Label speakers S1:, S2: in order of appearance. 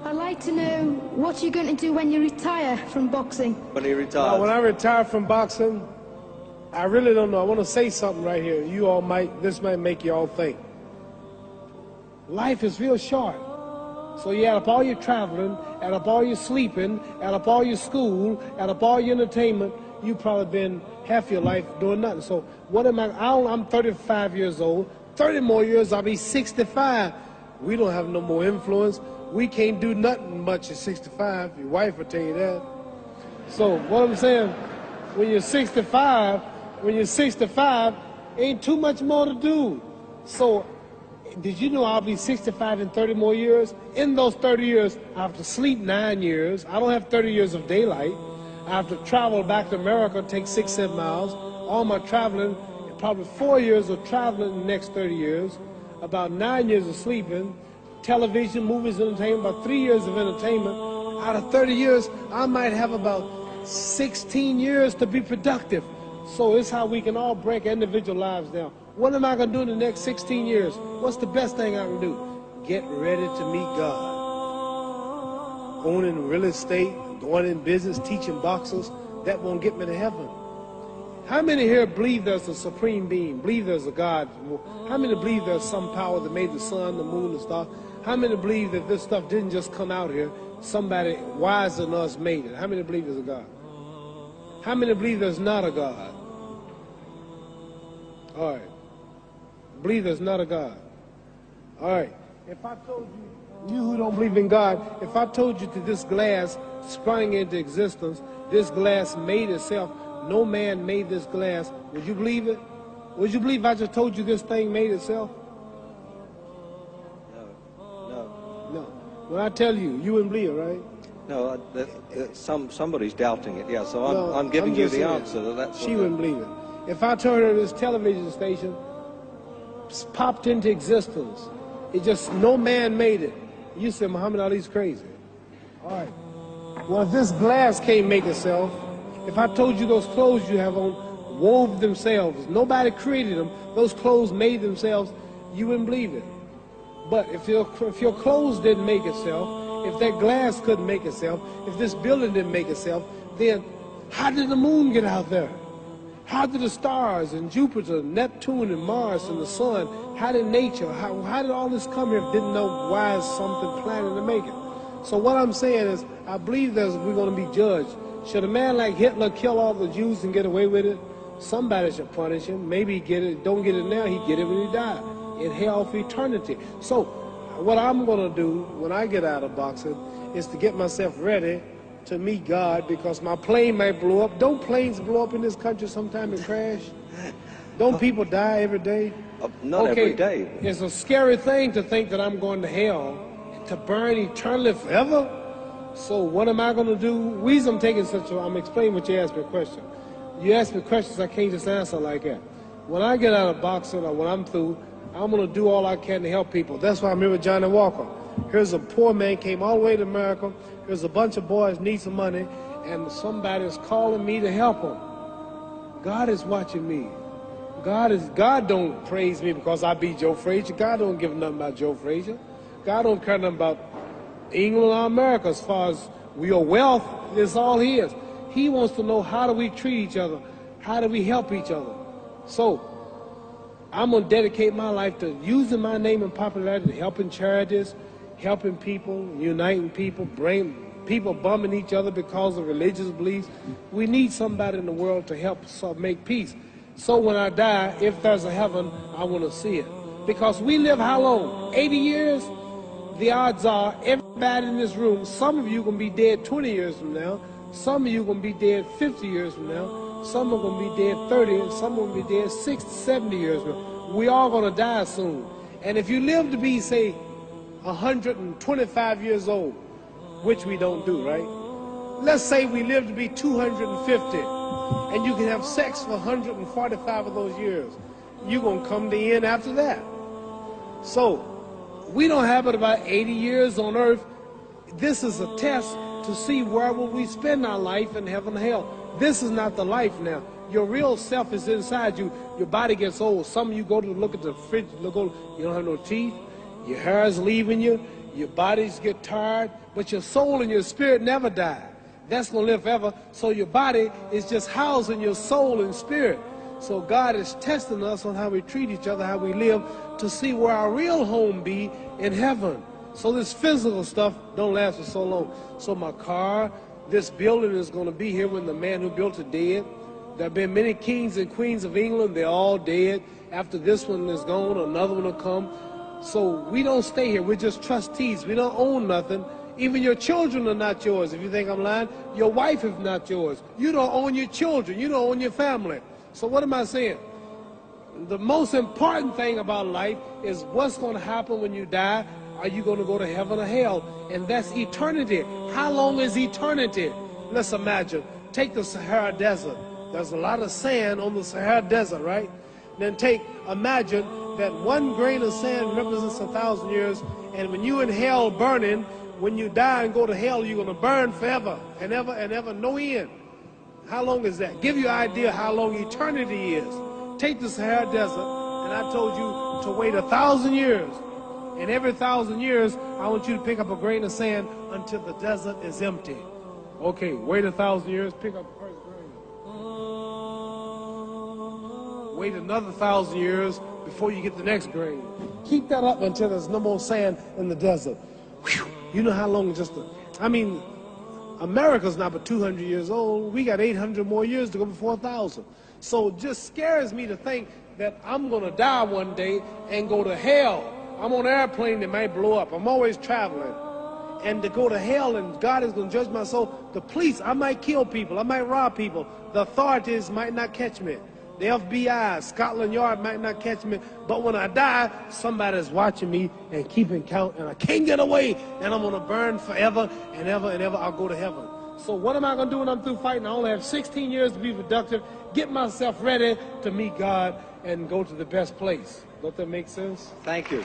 S1: I'd like to know what you're going to do when you retire from boxing.
S2: When he retires?
S3: When I retire from boxing, I really don't know. I want to say something right here. This might make you all think. Life is real short. So you add up all your traveling, add up all your sleeping, add up all your school, add up all your entertainment, you've probably been half your life doing nothing. So what am I'm 35 years old. 30 more years, I'll be 65. We don't have no more influence. We can't do nothing much at 65. Your wife will tell you that. So what I'm saying, when you're 65, ain't too much more to do. So did you know I'll be 65 in 30 more years? In those 30 years, I have to sleep 9 years. I don't have 30 years of daylight. I have to travel back to America, take 6-7 miles. All my traveling, probably 4 years of traveling in the next 30 years, about 9 years of sleeping, television, movies, entertainment, about 3 years of entertainment. Out of 30 years, I might have about 16 years to be productive. So it's how we can all break individual lives down. What am I going to do in the next 16 years? What's the best thing I can do? Get ready to meet God. Owning real estate, going in business, teaching boxers, that won't get me to heaven. How many here believe there's a supreme being, believe there's a God? How many believe there's some power that made the sun, the moon, the stars? How many believe that this stuff didn't just come out here? Somebody wiser than us made it. How many believe there's a God? How many believe there's not a God? All right. Believe there's not a God. All right. If I told you who don't believe in God, if I told you that this glass sprang into existence, this glass made itself, no man made this glass, would you believe it? Would you believe I just told you this thing made itself? No. When I tell you, you wouldn't believe it, right?
S2: No, somebody's doubting it, yeah, so I'm giving you the answer.
S3: She wouldn't believe it. If I told her this television station popped into existence, it just, no man made it, you said Muhammad Ali's crazy. All right. Well, if this glass can't make itself, if I told you those clothes you have on wove themselves, nobody created them, those clothes made themselves, you wouldn't believe it. But if your clothes didn't make itself, if that glass couldn't make itself, if this building didn't make itself, then how did the moon get out there? How did the stars and Jupiter, Neptune and Mars and the sun, how did nature, how did all this come here if didn't know why is something planning to make it? So what I'm saying is, I believe we're going to be judged. Should a man like Hitler kill all the Jews and get away with it? Somebody should punish him. Maybe he get it, don't get it now, he get it when he died. In hell for eternity. So what I'm going to do when I get out of boxing is to get myself ready to meet God, because my plane might blow up. Don't planes blow up in this country sometime and crash? Don't people die every day?
S2: Not every day.
S3: It's a scary thing to think that I'm going to hell to burn eternally forever. So what am I going to do? The reason I'm explaining what you asked me a question. You ask me questions I can't just answer like that. When I get out of boxing or when I'm through, I'm going to do all I can to help people. That's why I'm here with Johnny Walker. Here's a poor man, came all the way to America. Here's a bunch of boys need some money, and somebody is calling me to help them. God is watching me. God don't praise me because I beat Joe Frazier. God don't give nothing about Joe Frazier. God don't care nothing about England or America as far as your wealth. It's all his. He wants to know, how do we treat each other? How do we help each other? So I'm going to dedicate my life to using my name and popularity, helping charities, helping people, uniting people, bring people bumming each other because of religious beliefs. We need somebody in the world to help make peace. So when I die, if there's a heaven, I want to see it. Because we live how long? 80 years? The odds are everybody in this room, some of you are going to be dead 20 years from now, some of you are going to be dead 50 years from now, some are going to be dead 30, and some are going to be dead 60, 70 years from now. We all going to die soon. And if you live to be, say, 125 years old, which we don't do, right? Let's say we live to be 250, and you can have sex for 145 of those years. You're going to come to the end after that. So we don't have but about 80 years on earth. This is a test to see where will we spend our life in heaven and hell. This is not the life now. Your real self is inside you. Your body gets old. Some of you go to look at the fridge, you don't have no teeth. Your hair is leaving you, your bodies get tired, but your soul and your spirit never die. That's going to live forever. So your body is just housing your soul and spirit. So God is testing us on how we treat each other, how we live, to see where our real home be in heaven. So this physical stuff don't last for so long. So my car, this building is going to be here when the man who built it dead. There have been many kings and queens of England. They're all dead. After this one is gone, another one will come. So we don't stay here. We're just trustees. We don't own nothing. Even your children are not yours. If you think I'm lying, your wife is not yours. You don't own your children. You don't own your family. So what am I saying? The most important thing about life is what's going to happen when you die. Are you going to go to heaven or hell? And that's eternity. How long is eternity? Let's imagine. Take the Sahara Desert. There's a lot of sand on the Sahara Desert, right? Then imagine that one grain of sand represents 1,000 years, and when you're in hell burning, when you die and go to hell, you're going to burn forever and ever, no end. How long is that? Give you an idea how long eternity is. Take the Sahara Desert, and I told you to wait 1,000 years. And every 1,000 years, I want you to pick up a grain of sand until the desert is empty. Okay, wait 1,000 years, pick up the first grain. Wait another 1,000 years before you get the next grain. Keep that up until there's no more sand in the desert. Whew. You know how long America's not but 200 years old. We got 800 more years to go before 1,000. So it just scares me to think that I'm going to die one day and go to hell. I'm on an airplane that might blow up. I'm always traveling. And to go to hell and God is going to judge my soul. The police, I might kill people. I might rob people. The authorities might not catch me. The FBI, Scotland Yard might not catch me. But when I die, somebody's watching me and keeping count. And I can't get away. And I'm going to burn forever and ever and ever. I'll go to heaven. So what am I going to do when I'm through fighting? I only have 16 years to be productive. Get myself ready to meet God and go to the best place. Don't that make sense?
S2: Thank you.